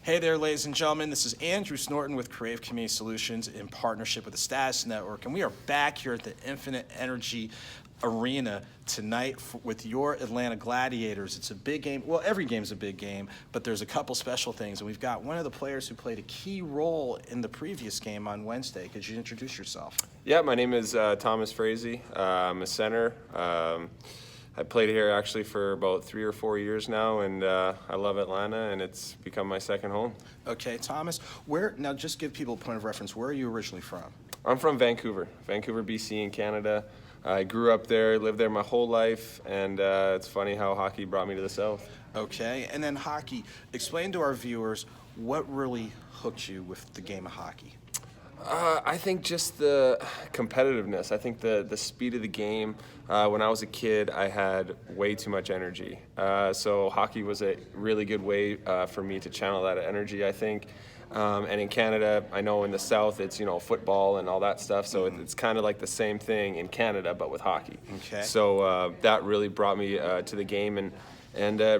Hey there, ladies and gentlemen. This is Andrew Snorton with Crave Community Solutions in partnership with the Status Network, and we are back here at the Infinite Energy Arena tonight with your Atlanta Gladiators. It's a big game. Well, every game's a big game, but there's a couple special things, and we've got one of the players who played a key role in the previous game on Wednesday. Could you introduce yourself? Yeah, my name is Thomas Frazee. I'm a center. I played here actually for about 3 or 4 years now, and I love Atlanta, and it's become my second home. Okay, Thomas, now just give people a point of reference. Where are you originally from? I'm from Vancouver, BC in Canada. I grew up there, lived there my whole life, and it's funny how hockey brought me to the South. Okay, and then hockey. Explain to our viewers what really hooked you with the game of hockey. I think just the competitiveness. I think the speed of the game. When I was a kid, I had way too much energy. So hockey was a really good way for me to channel that energy, I think. And in Canada, I know in the South, it's, football and all that stuff. So it's kind of like the same thing in Canada, but with hockey. Okay. So that really brought me to the game, and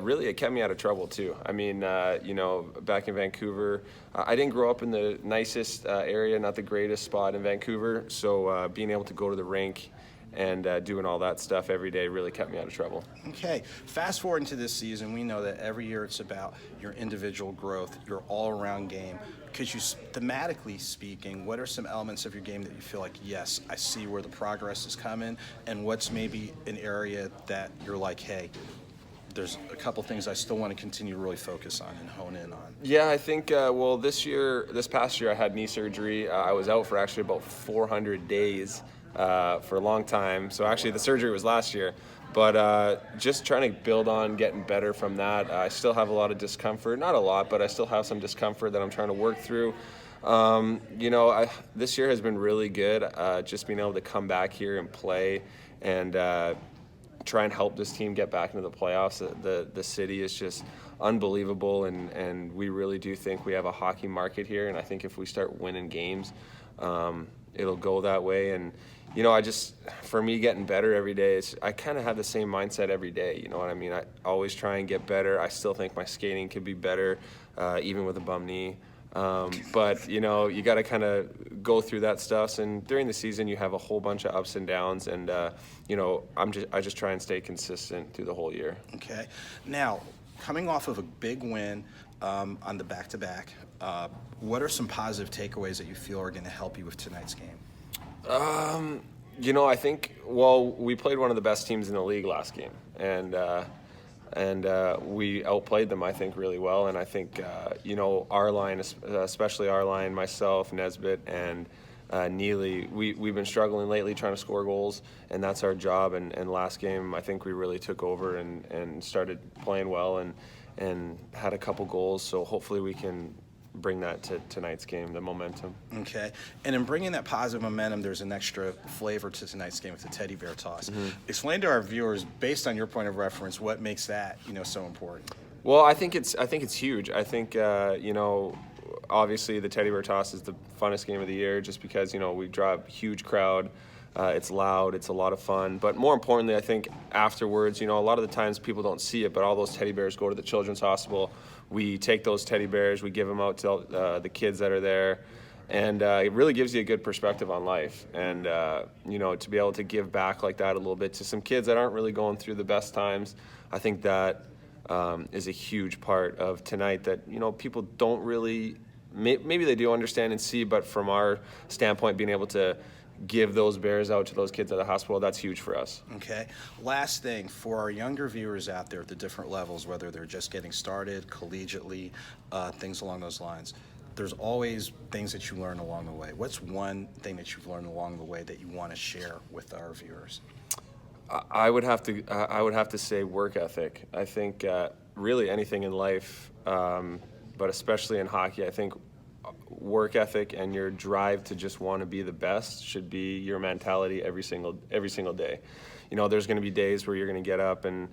really, it kept me out of trouble, too. I mean, back in Vancouver, I didn't grow up in the nicest area, not the greatest spot in Vancouver. So being able to go to the rink and doing all that stuff every day really kept me out of trouble. Okay. Fast forward into this season, we know that every year it's about your individual growth, your all-around game. Could you, thematically speaking, what are some elements of your game that you feel like, yes, I see where the progress is coming, and what's maybe an area that you're like, hey, there's a couple things I still want to continue to really focus on and hone in on? Yeah, I think, this past year I had knee surgery. I was out for actually about 400 days for a long time. So actually the surgery was last year. But just trying to build on getting better from that. I still have a lot of discomfort. Not a lot, but I still have some discomfort that I'm trying to work through. This year has been really good. Just being able to come back here and play and try and help this team get back into the playoffs. The city is just unbelievable, and we really do think we have a hockey market here, and I think if we start winning games, it'll go that way. And for me, getting better every day, I kind of have the same mindset every day, you know what I mean? I always try and get better. I still think my skating could be better, even with a bum knee. But you got to kind of go through that stuff, and during the season you have a whole bunch of ups and downs, and I just try and stay consistent through the whole year. Okay. Now, coming off of a big win on the back-to-back, what are some positive takeaways that you feel are going to help you with tonight's game? I think, we played one of the best teams in the league last game, and we outplayed them, I think, really well. And I think, our line, especially our line, myself, Nesbitt, and Neely, we've been struggling lately trying to score goals, and that's our job. And last game, I think we really took over and started playing well and had a couple goals. So hopefully we can bring that to tonight's game, the momentum. Okay. And in bringing that positive momentum, there's an extra flavor to tonight's game with the teddy bear toss. Mm-hmm. Explain to our viewers, based on your point of reference, what makes that, so important. Well, I think it's huge. I think obviously the teddy bear toss is the funnest game of the year, just because we draw a huge crowd. It's loud, it's a lot of fun. But more importantly, I think afterwards, a lot of the times people don't see it, but all those teddy bears go to the Children's Hospital. We take those teddy bears, we give them out to the kids that are there, and it really gives you a good perspective on life. And, to be able to give back like that a little bit to some kids that aren't really going through the best times, I think that is a huge part of tonight that, people don't really, maybe they do understand and see, but from our standpoint, being able to give those bears out to those kids at the hospital, that's huge for us. Okay. Last thing, for our younger viewers out there at the different levels, whether they're just getting started, collegiately, things along those lines, there's always things that you learn along the way. What's one thing that you've learned along the way that you want to share with our viewers? I would have to say work ethic. I think really anything in life, but especially in hockey, I think work ethic and your drive to just want to be the best should be your mentality every single day. There's going to be days where you're going to get up and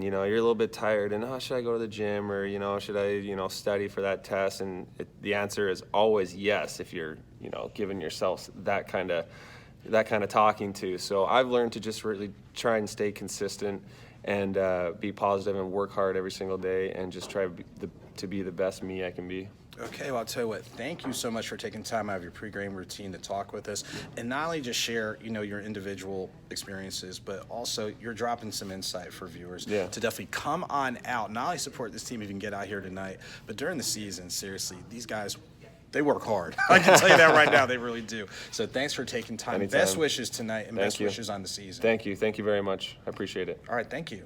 you're a little bit tired and should I go to the gym, or should I study for that test? And the answer is always yes if you're giving yourself that kind of talking to. So I've learned to just really try and stay consistent and be positive and work hard every single day and just try to to be the best me I can be. Okay, well, I'll tell you what, thank you so much for taking time out of your pregame routine to talk with us and not only just share, your individual experiences, but also you're dropping some insight for viewers to definitely come on out, not only support this team if you can get out here tonight, but during the season, seriously, these guys, they work hard. I can tell you that right now, they really do. So thanks for taking time. Anytime. Best wishes tonight and best wishes on the season. Thank you very much. I appreciate it. All right, thank you.